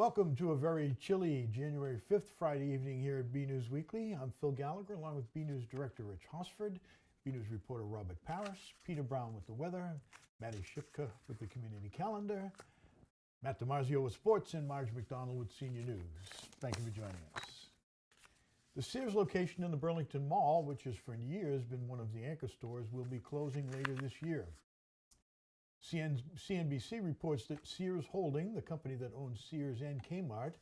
Welcome to a very chilly January 5th Friday evening here at BNEWS Weekly. I'm Phil Gallagher along with BNEWS Director Rich Hosford, BNEWS reporter Robert Parris, Peter Brown with the weather, Maddie Shipka with the community calendar, Matt DiMarzio with sports, and Marge McDonald with senior news. Thank you for joining us. The Sears location in the Burlington Mall, which has for years been one of the anchor stores, will be closing later this year. CNBC reports that Sears Holding, the company that owns Sears and Kmart,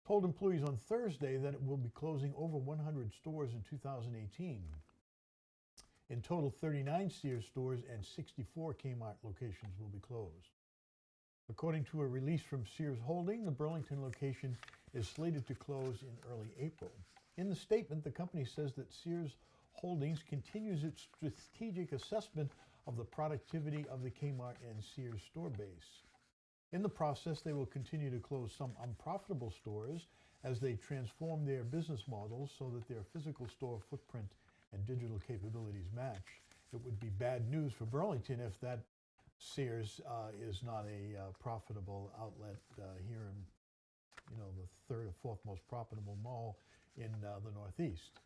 told employees on Thursday that it will be closing over 100 stores in 2018. In total, 39 Sears stores and 64 Kmart locations will be closed. According to a release from Sears Holding, the Burlington location is slated to close in early April. In the statement, the company says that Sears Holdings continues its strategic assessment of the productivity of the Kmart and Sears store base. In the process, they will continue to close some unprofitable stores as they transform their business models so that their physical store footprint and digital capabilities match. It would be bad news for Burlington if that Sears is not a profitable outlet here in the third or fourth most profitable mall in the Northeast.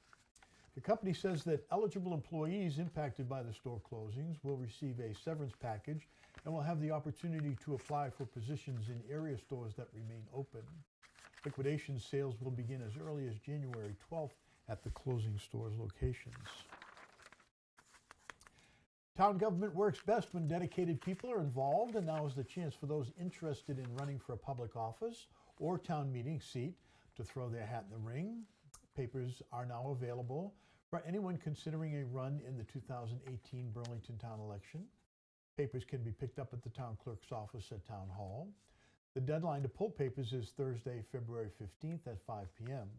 The company says that eligible employees impacted by the store closings will receive a severance package and will have the opportunity to apply for positions in area stores that remain open. Liquidation sales will begin as early as January 12th at the closing stores' locations. Town government works best when dedicated people are involved, and now is the chance for those interested in running for a public office or town meeting seat to throw their hat in the ring. Papers are now available for anyone considering a run in the 2018 Burlington town election. Papers can be picked up at the town clerk's office at Town Hall. The deadline to pull papers is Thursday, February 15th at 5 p.m.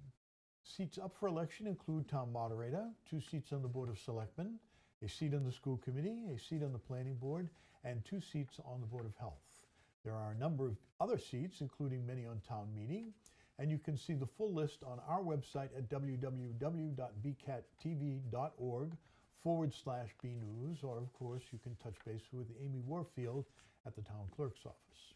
Seats up for election include town moderator, 2 seats on the Board of Selectmen, a seat on the school committee, a seat on the planning board, and 2 seats on the Board of Health. There are a number of other seats, including many on town meeting, and you can see the full list on our website at www.bcattv.org/bnews, or of course you can touch base with Amy Warfield at the town clerk's office.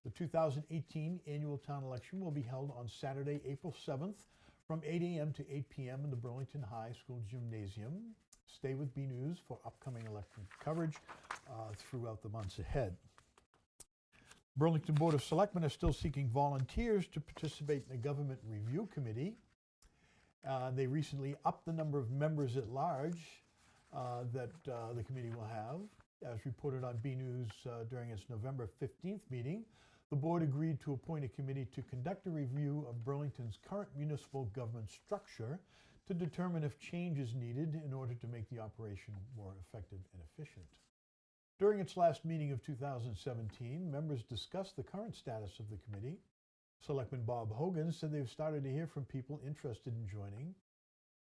The 2018 annual town election will be held on Saturday, April 7th from 8 a.m. to 8 p.m. in the Burlington High School Gymnasium. Stay with BNews for upcoming election coverage throughout the months ahead. Burlington Board of Selectmen are still seeking volunteers to participate in the Government Review Committee. They recently upped the number of members at large that the committee will have. As reported on BNews during its November 15th meeting, the board agreed to appoint a committee to conduct a review of Burlington's current municipal government structure to determine if change is needed in order to make the operation more effective and efficient. During its last meeting of 2017, members discussed the current status of the committee. Selectman Bob Hogan said they've started to hear from people interested in joining.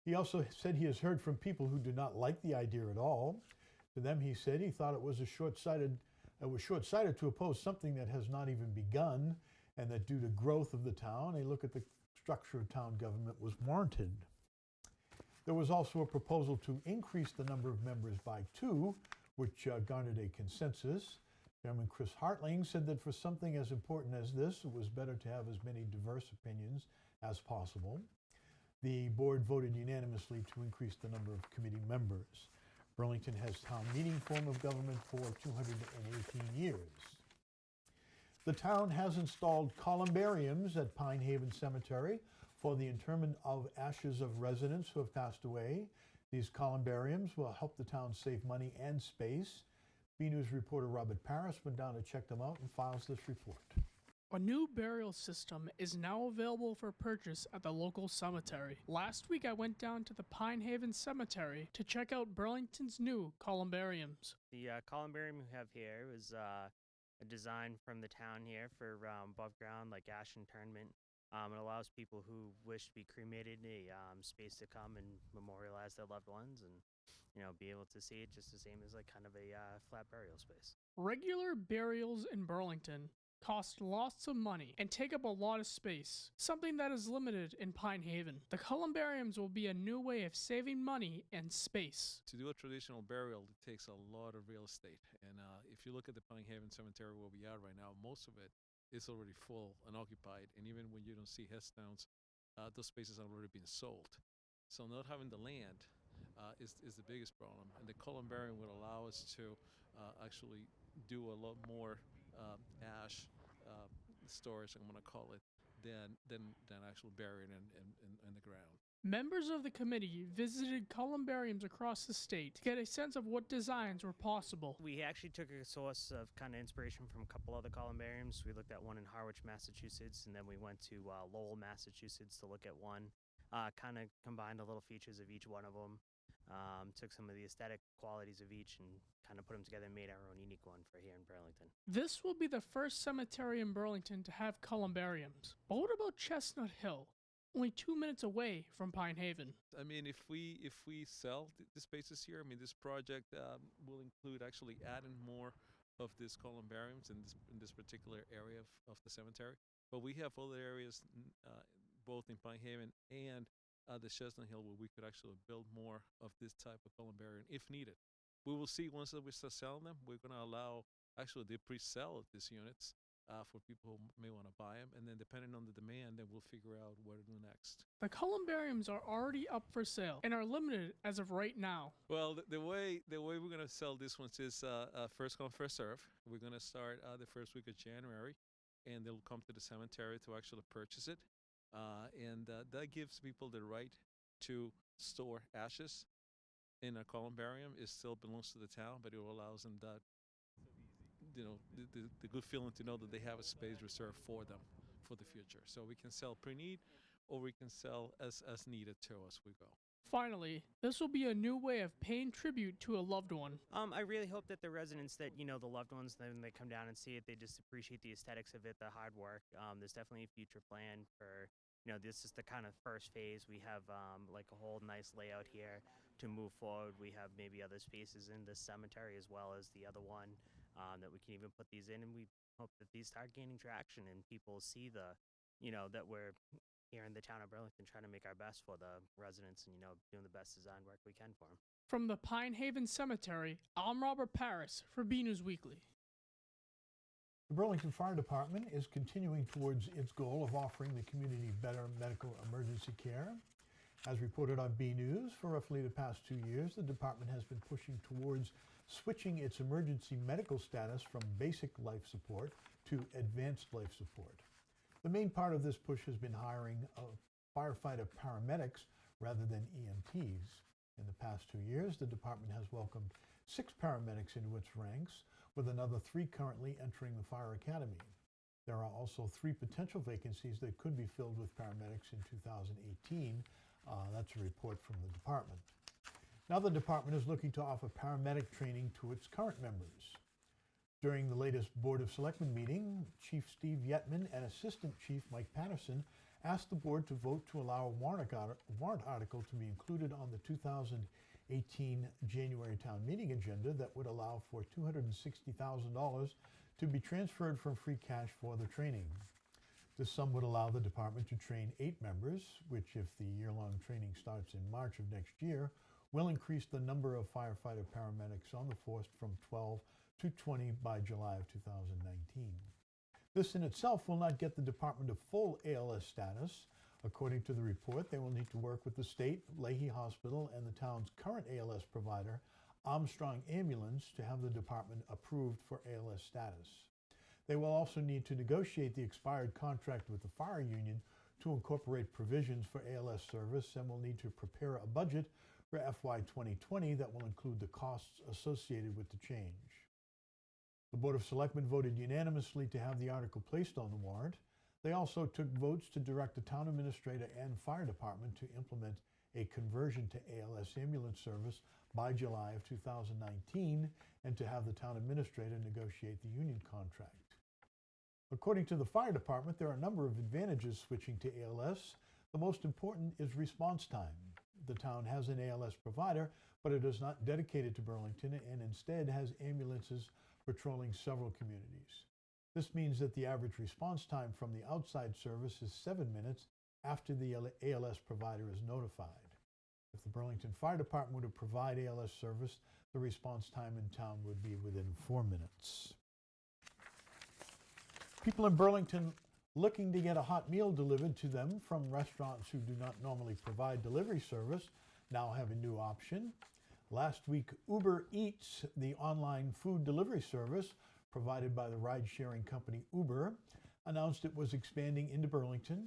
He also said he has heard from people who do not like the idea at all. To them, he said he thought it was short-sighted to oppose something that has not even begun, and that due to growth of the town, a look at the structure of town government was warranted. There was also a proposal to increase the number of members by 2, which garnered a consensus. Chairman Chris Hartling said that for something as important as this, it was better to have as many diverse opinions as possible. The board voted unanimously to increase the number of committee members. Burlington has town meeting form of government for 218 years. The town has installed Columbariums at Pinehaven Cemetery for the interment of ashes of residents who have passed away. These columbariums will help the town save money and space. BNews reporter Robert Parris went down to check them out and files this report. A new burial system is now available for purchase at the local cemetery. Last week I went down to the Pinehaven Cemetery to check out Burlington's new columbariums. The columbarium we have here is a design from the town here for above ground, like ash interment. It allows people who wish to be cremated a space to come and memorialize their loved ones and, be able to see it just the same as like kind of a flat burial space. Regular burials in Burlington cost lots of money and take up a lot of space, something that is limited in Pinehaven. The columbariums will be a new way of saving money and space. To do a traditional burial, it takes a lot of real estate. And if you look at the Pinehaven Cemetery where we are right now, most of it is already full and occupied, and even when you don't see headstones, those spaces have already been sold. So not having the land is the biggest problem, and the Columbarium would allow us to actually do a lot more ash storage, I'm going to call it, than actual burying in the ground. Members of the committee visited columbariums across the state to get a sense of what designs were possible. We actually took a source of kind of inspiration from a couple other columbariums. We looked at one in Harwich, Massachusetts, and then we went to Lowell, Massachusetts to look at one. Kind of combined the little features of each one of them. Took some of the aesthetic qualities of each and kind of put them together and made our own unique one for here in Burlington. This will be the first cemetery in Burlington to have columbariums. But what about Chestnut Hill? Only 2 minutes away from Pinehaven. I mean, if we sell the spaces here, I mean, this project will include actually adding more of these columbariums in this particular area of the cemetery. But we have other areas, both in Pinehaven and the Chestnut Hill, where we could actually build more of this type of columbarium if needed. We will see once that we start selling them. We're going to allow actually the pre-sale of these units for people who may want to buy them, and then depending on the demand, then we'll figure out what to do next. The columbariums are already up for sale and are limited as of right now. Well, the way we're going to sell these ones is first come, first serve. We're going to start the first week of January, and they'll come to the cemetery to actually purchase it. And that gives people the right to store ashes in a columbarium. It still belongs to the town, but it allows them that, the good feeling to know that they have a space reserved for them for the future. So we can sell pre-need, or we can sell as needed too as we go. Finally, this will be a new way of paying tribute to a loved one. I really hope that the residents that, the loved ones, when they come down and see it, they just appreciate the aesthetics of it, the hard work. There's definitely a future plan for, this is the kind of first phase. We have like a whole nice layout here to move forward. We have maybe other spaces in the cemetery as well as the other one that we can even put these in. And we hope that these start gaining traction and people see that we're here in the town of Burlington trying to make our best for the residents and, doing the best design work we can for them. From the Pinehaven Cemetery, I'm Robert Paris for BNEWS Weekly. The Burlington Fire Department is continuing towards its goal of offering the community better medical emergency care. As reported on BNews, for roughly the past 2 years, the department has been pushing towards switching its emergency medical status from basic life support to advanced life support. The main part of this push has been hiring firefighter paramedics rather than EMTs. In the past 2 years, the department has welcomed 6 paramedics into its ranks, with another 3 currently entering the fire academy. There are also 3 potential vacancies that could be filled with paramedics in 2018. That's a report from the department. Now the department is looking to offer paramedic training to its current members. During the latest Board of Selectmen meeting, Chief Steve Yetman and Assistant Chief Mike Patterson asked the board to vote to allow a warrant article to be included on the 2018 January town meeting agenda that would allow for $260,000 to be transferred from free cash for the training. This sum would allow the department to train 8 members, which, if the year-long training starts in March of next year, will increase the number of firefighter paramedics on the force from 12 to 20 by July of 2019. This in itself will not get the department a full ALS status. According to the report, they will need to work with the state, Leahy Hospital, and the town's current ALS provider, Armstrong Ambulance, to have the department approved for ALS status. They will also need to negotiate the expired contract with the fire union to incorporate provisions for ALS service, and will need to prepare a budget for FY 2020 that will include the costs associated with the change. The Board of Selectmen voted unanimously to have the article placed on the warrant. They also took votes to direct the town administrator and fire department to implement a conversion to ALS ambulance service by July of 2019, and to have the town administrator negotiate the union contract. According to the fire department, there are a number of advantages switching to ALS. The most important is response time. The town has an ALS provider, but it is not dedicated to Burlington, and instead has ambulances patrolling several communities. This means that the average response time from the outside service is 7 minutes after the ALS provider is notified. If the Burlington Fire Department were to provide ALS service, the response time in town would be within 4 minutes. People in Burlington looking to get a hot meal delivered to them from restaurants who do not normally provide delivery service now have a new option. Last week, Uber Eats, the online food delivery service provided by the ride-sharing company Uber, announced it was expanding into Burlington.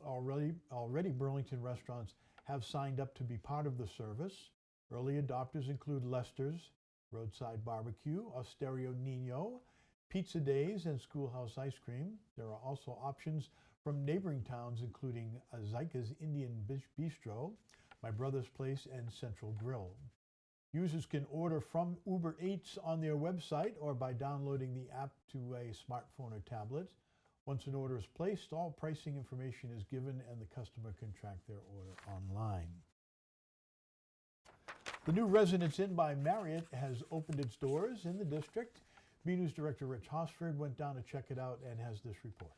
Already Burlington restaurants have signed up to be part of the service. Early adopters include Lester's, Roadside Barbecue, Osterio Nino, Pizza Days, and Schoolhouse Ice Cream. There are also options from neighboring towns including Zyka's Indian Bistro, My Brother's Place, and Central Grill. Users can order from Uber Eats on their website or by downloading the app to a smartphone or tablet. Once an order is placed, all pricing information is given and the customer can track their order online. The new Residence Inn by Marriott has opened its doors in the district. BNEWS Director Rich Hosford went down to check it out and has this report.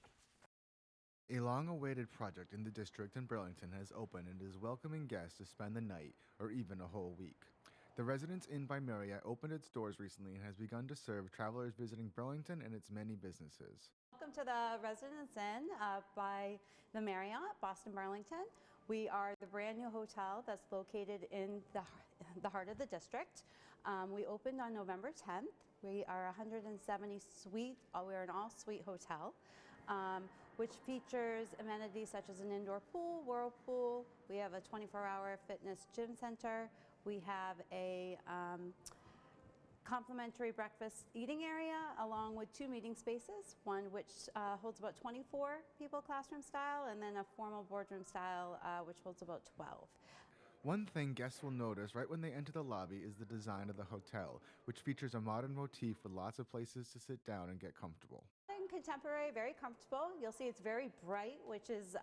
A long-awaited project in the district in Burlington has opened and is welcoming guests to spend the night or even a whole week. The Residence Inn by Marriott opened its doors recently and has begun to serve travelers visiting Burlington and its many businesses. Welcome to the Residence Inn by the Marriott, Boston, Burlington. We are the brand new hotel that's located in the heart of the district. We opened on November 10th. We are 170 suite, we're an all-suite hotel, which features amenities such as an indoor pool, whirlpool. We have a 24-hour fitness gym center. We have a complimentary breakfast eating area along with 2 meeting spaces, one which holds about 24 people classroom style, and then a formal boardroom style which holds about 12. One thing guests will notice right when they enter the lobby is the design of the hotel, which features a modern motif with lots of places to sit down and get comfortable. Contemporary, very comfortable. You'll see it's very bright, which is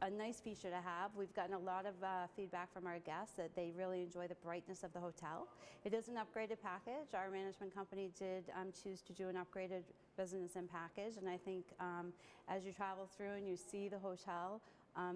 a nice feature to have. We've gotten a lot of feedback from our guests that they really enjoy the brightness of the hotel. It is an upgraded package. Our management company did choose to do an upgraded Residence Inn package, and I think as you travel through and you see the hotel,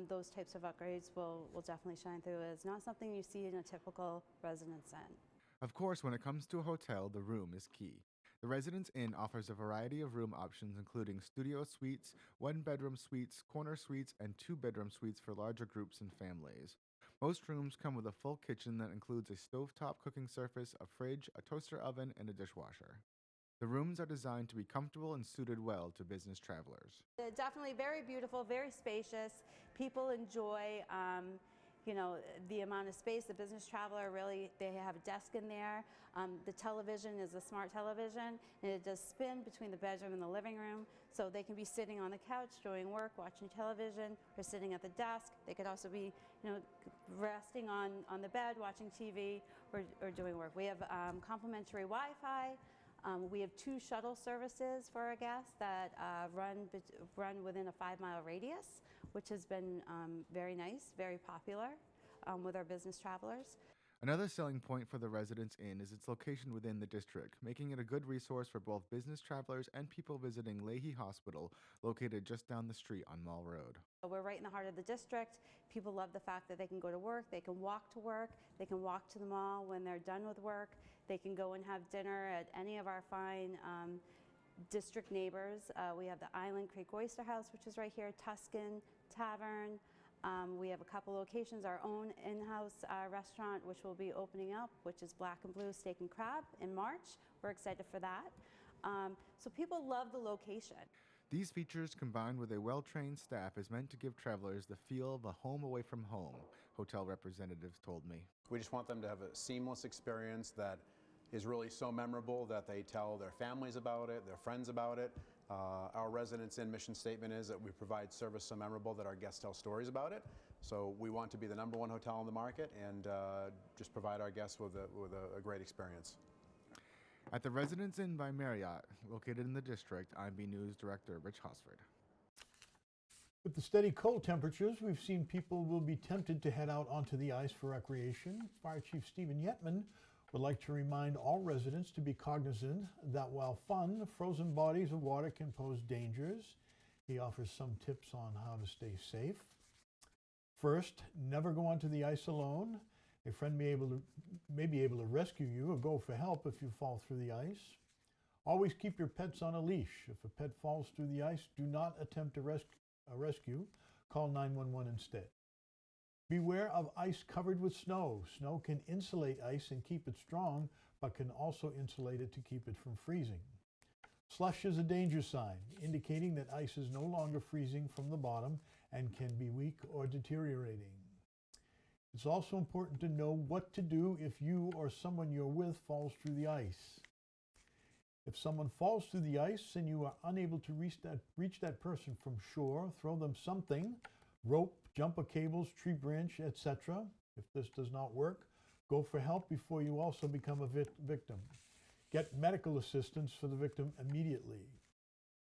those types of upgrades will definitely shine through. It's not something you see in a typical Residence Inn. Of course, when it comes to a hotel, the room is key. The Residence Inn offers a variety of room options including studio suites, 1-bedroom suites, corner suites, and 2-bedroom suites for larger groups and families. Most rooms come with a full kitchen that includes a stovetop cooking surface, a fridge, a toaster oven, and a dishwasher. The rooms are designed to be comfortable and suited well to business travelers. Definitely very beautiful, very spacious. People enjoy the amount of space. The business traveler really, they have a desk in there. The television is a smart television, and it does spin between the bedroom and the living room, so they can be sitting on the couch doing work, watching television, or sitting at the desk. They could also be, resting on the bed, watching TV, or doing work. We have complimentary Wi-Fi. We have 2 shuttle services for our guests that run within a 5-mile radius, which has been very nice, very popular with our business travelers. Another selling point for the Residence Inn is its location within the district, making it a good resource for both business travelers and people visiting Leahy Hospital, located just down the street on Mall Road. We're right in the heart of the district. People love the fact that they can go to work, they can walk to work, they can walk to the mall when they're done with work, they can go and have dinner at any of our fine district neighbors. We have the Island Creek Oyster House, which is right here, Tuscan Tavern. We have a couple locations, our own in-house restaurant, which will be opening up, which is Black and Blue Steak and Crab in March. We're excited for that. So people love the location. These features, combined with a well-trained staff, is meant to give travelers the feel of a home away from home, hotel representatives told me. We just want them to have a seamless experience that is really so memorable that they tell their families about it, their friends about it. Our Residence Inn mission statement is that we provide service so memorable that our guests tell stories about it. So we want to be the #1 hotel on the market and just provide our guests with a great experience. At the Residence Inn by Marriott, located in the district, I'm BNEWS Director Rich Hosford. With the steady cold temperatures, we've seen people will be tempted to head out onto the ice for recreation. Fire Chief Stephen Yetman would like to remind all residents to be cognizant that while fun, frozen bodies of water can pose dangers. He offers some tips on how to stay safe. First, never go onto the ice alone. A friend may be able to rescue you or go for help if you fall through the ice. Always keep your pets on a leash. If a pet falls through the ice, do not attempt a rescue. Call 911 instead. Beware of ice covered with snow. Snow can insulate ice and keep it strong, but can also insulate it to keep it from freezing. Slush is a danger sign, indicating that ice is no longer freezing from the bottom and can be weak or deteriorating. It's also important to know what to do if you or someone you're with falls through the ice. If someone falls through the ice and you are unable to reach that person from shore, throw them something, rope, jumper cables, tree branch, etc. If this does not work, go for help before you also become a victim. Get medical assistance for the victim immediately.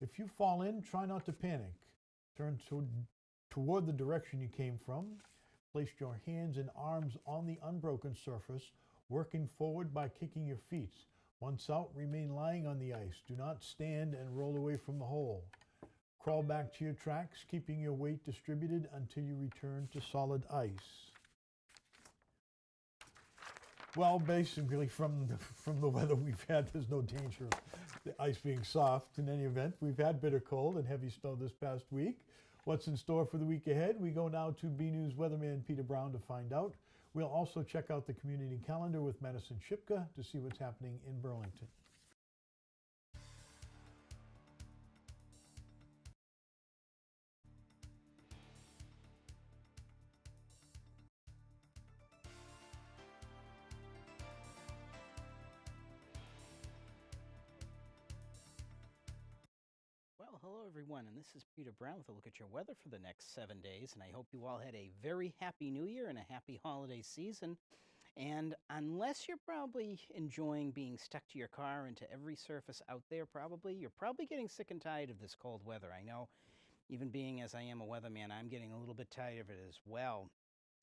If you fall in, try not to panic. Turn toward the direction you came from. Place your hands and arms on the unbroken surface, working forward by kicking your feet. Once out, remain lying on the ice. Do not stand and roll away from the hole. Crawl back to your tracks, keeping your weight distributed until you return to solid ice. Well, basically, from the weather we've had, there's no danger of the ice being soft. In any event, we've had bitter cold and heavy snow this past week. What's in store for the week ahead? We go now to BNEWS weatherman Peter Brown to find out. We'll also check out the community calendar with Madison Shipka to see what's happening in Burlington. Well, hello everyone, and this is Peter Brown with a look at your weather for the next 7 days, and I hope you all had a very happy New Year and a happy holiday season. And unless you're probably enjoying being stuck to your car and to every surface out there, you're probably getting sick and tired of this cold weather. I know, even being as I am a weatherman, I'm getting a little bit tired of it as well.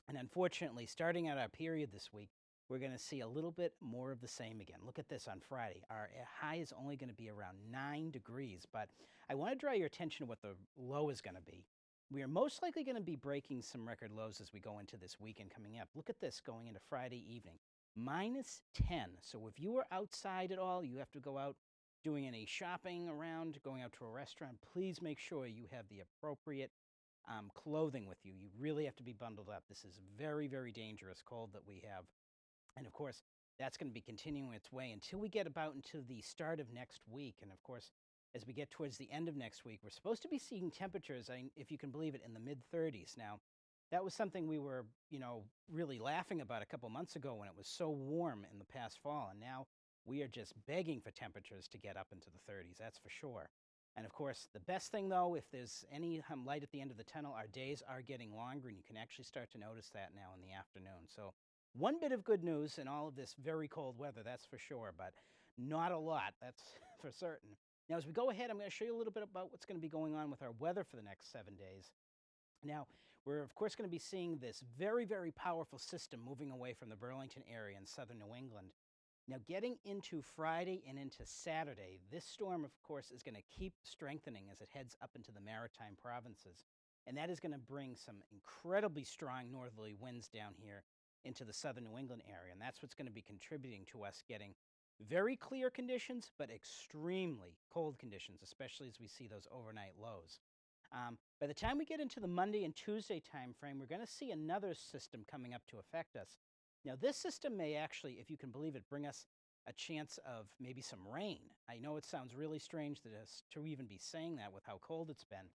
And unfortunately, starting out our period this week, we're going to see a little bit more of the same again. Look at this on Friday. Our high is only going to be around 9 degrees, but I want to draw your attention to what the low is going to be. We are most likely going to be breaking some record lows as we go into this weekend coming up. Look at this going into Friday evening. -10. So if you are outside at all, you have to go out doing any shopping around, going out to a restaurant, please make sure you have the appropriate clothing with you. You really have to be bundled up. This is very, very dangerous cold that we have. And of course, that's going to be continuing its way until we get about into the start of next week. And of course, as we get towards the end of next week, we're supposed to be seeing temperatures, if you can believe it, in the mid-30s. Now, that was something we were, really laughing about a couple months ago when it was so warm in the past fall. And now we are just begging for temperatures to get up into the 30s, that's for sure. And of course, the best thing, though, if there's any light at the end of the tunnel, our days are getting longer, and you can actually start to notice that now in the afternoon. So one bit of good news in all of this very cold weather, that's for sure, but not a lot, that's for certain. Now, as we go ahead, I'm going to show you a little bit about what's going to be going on with our weather for the next 7 days. Now, we're, of course, going to be seeing this very, very powerful system moving away from the Burlington area in southern New England. Now, getting into Friday and into Saturday, this storm, of course, is going to keep strengthening as it heads up into the maritime provinces. And that is going to bring some incredibly strong northerly winds down here into the southern New England area. And that's what's going to be contributing to us getting very clear conditions, but extremely cold conditions, especially as we see those overnight lows. By the time we get into the Monday and Tuesday time frame, we're going to see another system coming up to affect us. Now, this system may actually, if you can believe it, bring us a chance of maybe some rain. I know it sounds really strange to even be saying that with how cold it's been,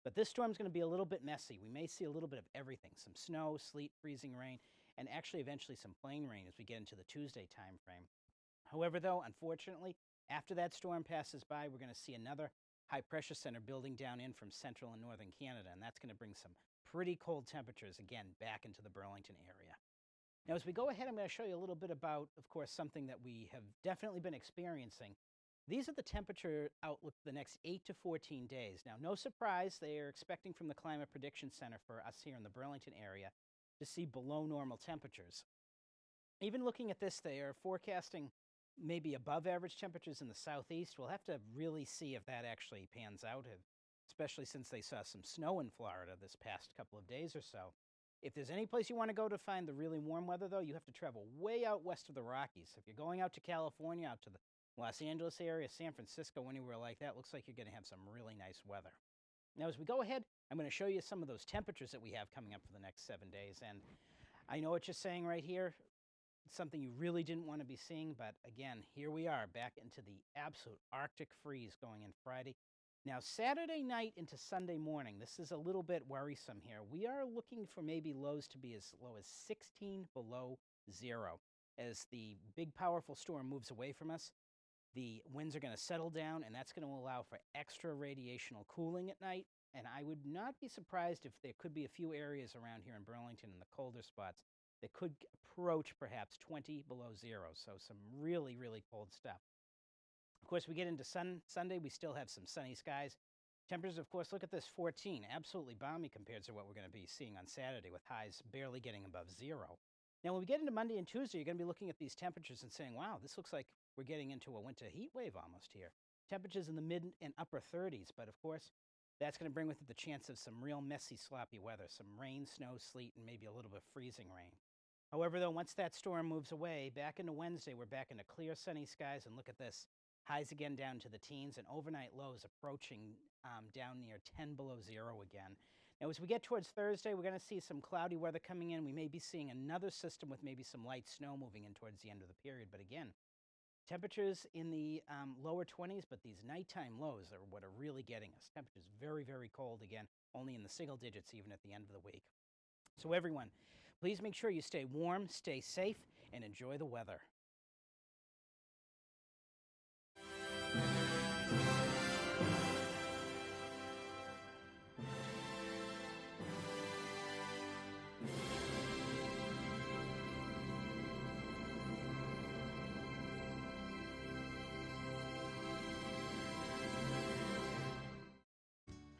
but this storm's going to be a little bit messy. We may see a little bit of everything, some snow, sleet, freezing rain, and actually eventually some plain rain as we get into the Tuesday time frame. However, though, unfortunately, after that storm passes by, we're going to see another high-pressure center building down in from central and northern Canada, and that's going to bring some pretty cold temperatures, again, back into the Burlington area. Now, as we go ahead, I'm going to show you a little bit about, of course, something that we have definitely been experiencing. These are the temperature outlook for the next 8 to 14 days. Now, no surprise, they are expecting from the Climate Prediction Center for us here in the Burlington area to see below normal temperatures. Even looking at this, they are forecasting maybe above average temperatures in the southeast. We'll have to really see if that actually pans out, especially since they saw some snow in Florida this past couple of days or so. If there's any place you want to go to find the really warm weather, though, you have to travel way out west of the Rockies. If you're going out to California, out to the Los Angeles area, San Francisco, anywhere like that, looks like you're going to have some really nice weather. Now, as we go ahead, I'm going to show you some of those temperatures that we have coming up for the next 7 days. And I know what you're saying right here, something you really didn't want to be seeing, but again, here we are back into the absolute Arctic freeze going in Friday. Now, Saturday night into Sunday morning, this is a little bit worrisome here. We are looking for maybe lows to be as low as 16 below zero. As the big, powerful storm moves away from us, the winds are going to settle down, and that's going to allow for extra radiational cooling at night. And I would not be surprised if there could be a few areas around here in Burlington in the colder spots that could approach perhaps 20 below zero. So some really, really cold stuff. Of course, we get into Sunday, we still have some sunny skies. Temperatures, of course, look at this, 14. Absolutely balmy compared to what we're going to be seeing on Saturday with highs barely getting above zero. Now, when we get into Monday and Tuesday, you're going to be looking at these temperatures and saying, wow, this looks like we're getting into a winter heat wave almost here. Temperatures in the mid and upper 30s, but of course, that's going to bring with it the chance of some real messy, sloppy weather, some rain, snow, sleet, and maybe a little bit of freezing rain. However, though, once that storm moves away, back into Wednesday, we're back into clear, sunny skies, and look at this. Highs again down to the teens, and overnight lows approaching down near 10 below zero again. Now, as we get towards Thursday, we're going to see some cloudy weather coming in. We may be seeing another system with maybe some light snow moving in towards the end of the period. But again, temperatures in the lower 20s, but these nighttime lows are what are really getting us. Temperatures very, very cold again, only in the single digits even at the end of the week. So everyone, please make sure you stay warm, stay safe, and enjoy the weather.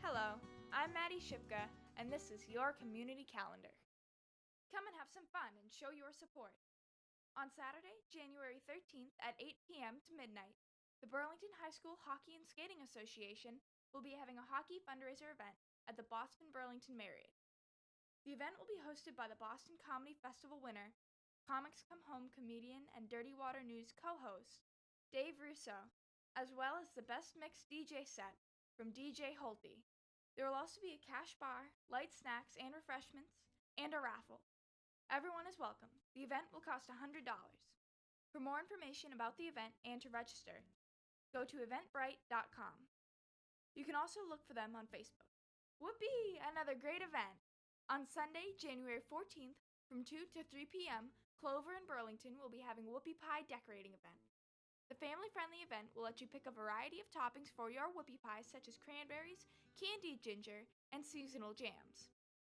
Hello, I'm Maddie Shipka, and this is your community calendar. Come and have some fun and show your support. On Saturday, January 13th at 8 p.m. to midnight, the Burlington High School Hockey and Skating Association will be having a hockey fundraiser event at the Boston Burlington Marriott. The event will be hosted by the Boston Comedy Festival winner, Comics Come Home comedian and Dirty Water News co-host, Dave Russo, as well as the best mixed DJ set from DJ Holty. There will also be a cash bar, light snacks and refreshments, and a raffle. Everyone is welcome. The event will cost $100. For more information about the event and to register, go to eventbrite.com. You can also look for them on Facebook. Whoopee! Another great event! On Sunday, January 14th, from 2 to 3 p.m., Clover in Burlington will be having a whoopie pie decorating event. The family-friendly event will let you pick a variety of toppings for your whoopie pies such as cranberries, candied ginger, and seasonal jams.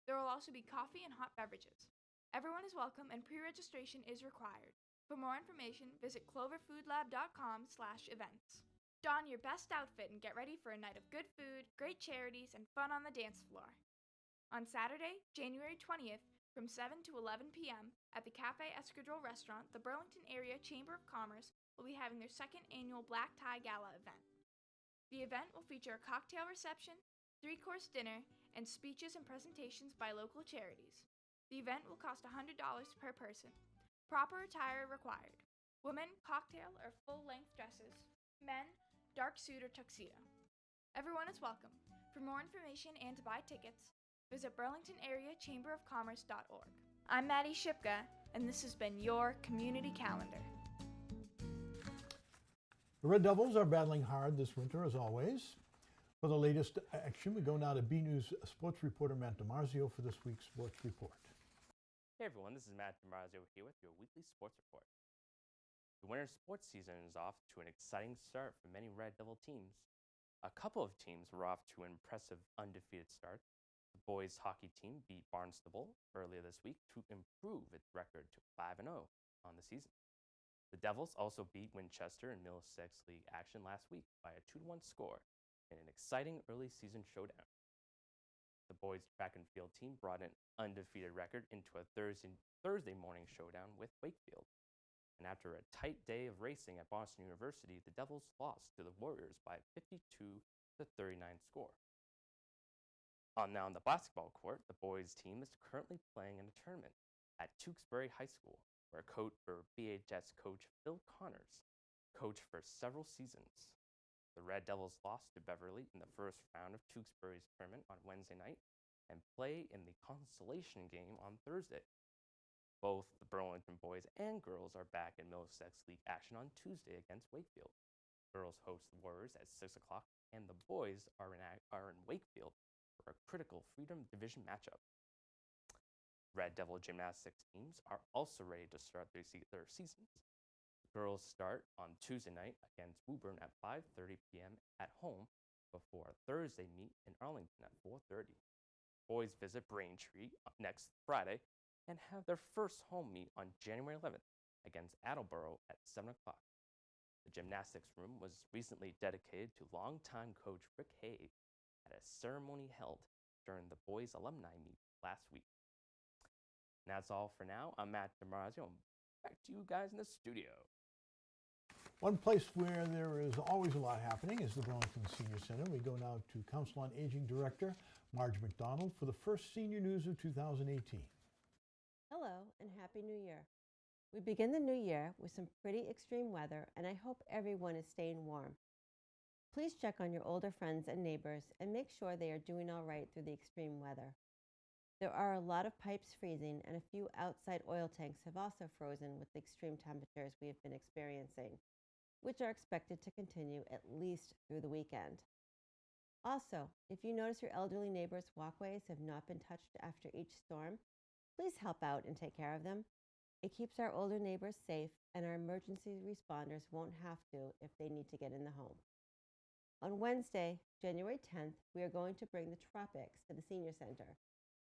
There will also be coffee and hot beverages. Everyone is welcome and pre-registration is required. For more information, visit cloverfoodlab.com/events. Don your best outfit and get ready for a night of good food, great charities, and fun on the dance floor. On Saturday, January 20th, from 7 to 11 p.m. at the Cafe Escadrille restaurant, the Burlington Area Chamber of Commerce will be having their second annual Black Tie Gala event. The event will feature a cocktail reception, 3-course dinner, and speeches and presentations by local charities. The event will cost $100 per person. Proper attire required. Women, cocktail or full-length dresses. Men, dark suit or tuxedo. Everyone is welcome. For more information and to buy tickets, visit burlingtonareachamberofcommerce.org. I'm Maddie Shipka, and this has been your Community Calendar. The Red Devils are battling hard this winter, as always. For the latest action, we go now to BNEWS sports reporter Matt DiMarzio for this week's sports report. Hey everyone, this is Matt DiMarzio here with your weekly sports report. The winter sports season is off to an exciting start for many Red Devil teams. A couple of teams were off to an impressive undefeated start. The boys hockey team beat Barnstable earlier this week to improve its record to 5-0 on the season. The Devils also beat Winchester in Middlesex League action last week by a 2-1 score in an exciting early season showdown. The boys track and field team brought an undefeated record into a Thursday morning showdown with Wakefield. And after a tight day of racing at Boston University, the Devils lost to the Warriors by a 52-39 score. Now on the basketball court, the boys team is currently playing in a tournament at Tewksbury High School, where BHS coach Phil Connors coached for several seasons. The Red Devils lost to Beverly in the first round of Tewksbury's tournament on Wednesday night and play in the consolation game on Thursday. Both the Burlington boys and girls are back in Middlesex League action on Tuesday against Wakefield. Girls host the Warriors at 6 o'clock, and the boys are in Wakefield for a critical Freedom Division matchup. Red Devil gymnastics teams are also ready to start their seasons. The girls start on Tuesday night against Woburn at 5:30 p.m. at home before a Thursday meet in Arlington at 4:30. Boys visit Braintree next Friday and have their first home meet on January 11th against Attleboro at 7 o'clock. The gymnastics room was recently dedicated to longtime coach Rick Hayes at a ceremony held during the boys' alumni meet last week. And that's all for now. I'm Matt DeMarzio. Back to you guys in the studio. One place where there is always a lot happening is the Burlington Senior Center. We go now to Council on Aging Director Marge McDonald for the first senior news of 2018. Hello and Happy New Year. We begin the new year with some pretty extreme weather, and I hope everyone is staying warm. Please check on your older friends and neighbors and make sure they are doing all right through the extreme weather. There are a lot of pipes freezing, and a few outside oil tanks have also frozen with the extreme temperatures we have been experiencing, which are expected to continue at least through the weekend. Also, if you notice your elderly neighbors' walkways have not been touched after each storm, please help out and take care of them. It keeps our older neighbors safe, and our emergency responders won't have to if they need to get in the home. On Wednesday, January 10th, we are going to bring the tropics to the Senior Center,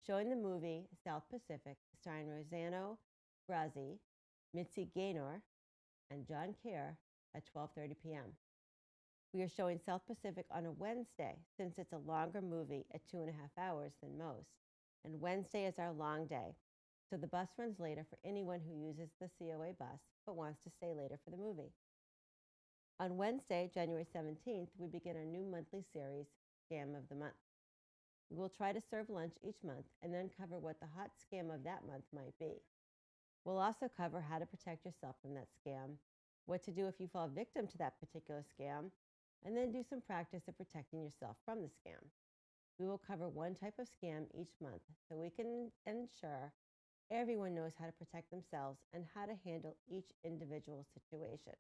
showing the movie South Pacific starring Rosanna Brazzi, Mitzi Gaynor, and John Kerr at 12:30 p.m. We are showing South Pacific on a Wednesday since it's a longer movie at 2.5 hours than most, and Wednesday is our long day, so the bus runs later for anyone who uses the COA bus but wants to stay later for the movie. On Wednesday, January 17th, we begin our new monthly series, Scam of the Month. We will try to serve lunch each month and then cover what the hot scam of that month might be. We'll also cover how to protect yourself from that scam, what to do if you fall victim to that particular scam, and then do some practice of protecting yourself from the scam. We will cover one type of scam each month so we can ensure everyone knows how to protect themselves and how to handle each individual situation.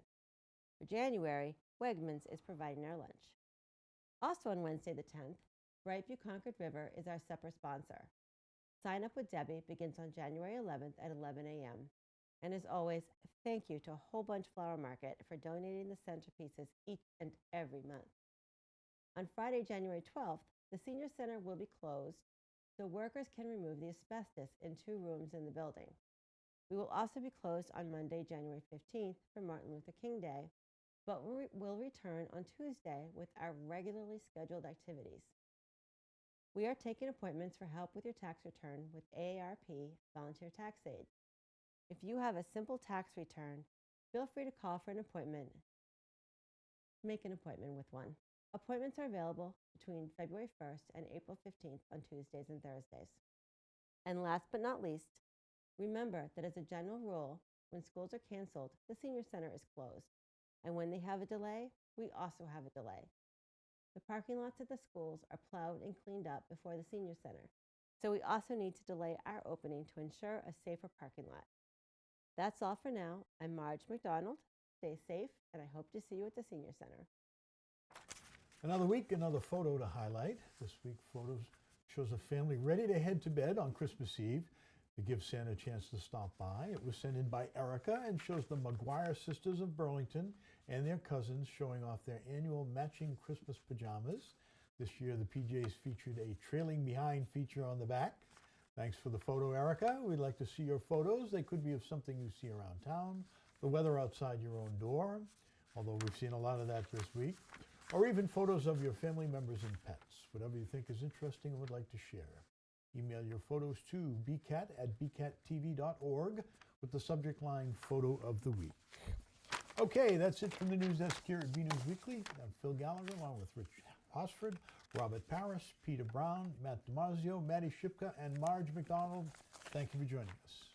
For January, Wegmans is providing our lunch. Also on Wednesday the 10th, Brightview Concord River is our supper sponsor. Sign Up with Debbie begins on January 11th at 11 a.m. And as always, thank you to a Whole Bunch Flower Market for donating the centerpieces each and every month. On Friday, January 12th, the Senior Center will be closed so workers can remove the asbestos in 2 rooms in the building. We will also be closed on Monday, January 15th for Martin Luther King Day, but we'll return on Tuesday with our regularly scheduled activities. We are taking appointments for help with your tax return with AARP Volunteer Tax Aid. If you have a simple tax return, feel free to call for an appointment. Make an appointment with one. Appointments are available between February 1st and April 15th on Tuesdays and Thursdays. And last but not least, remember that as a general rule, when schools are canceled, the Senior Center is closed. And when they have a delay, we also have a delay. The parking lots at the schools are plowed and cleaned up before the Senior Center, so we also need to delay our opening to ensure a safer parking lot. That's all for now. I'm Marge McDonald. Stay safe, and I hope to see you at the Senior Center. Another week, another photo to highlight. This week, photos shows a family ready to head to bed on Christmas Eve to give Santa a chance to stop by. It was sent in by Erica and shows the McGuire sisters of Burlington and their cousins showing off their annual matching Christmas pajamas. This year, the PJs featured a trailing behind feature on the back. Thanks for the photo, Erica. We'd like to see your photos. They could be of something you see around town, the weather outside your own door, although we've seen a lot of that this week, or even photos of your family members and pets, whatever you think is interesting and would like to share. Email your photos to bcat@bcattv.org with the subject line Photo of the Week. Okay, that's it from the news desk here at BNEWS Weekly. I'm Phil Gallagher along with Rich Hosford, Robert Parris, Peter Brown, Matt DiMarzio, Maddie Shipka, and Marge McDonald. Thank you for joining us.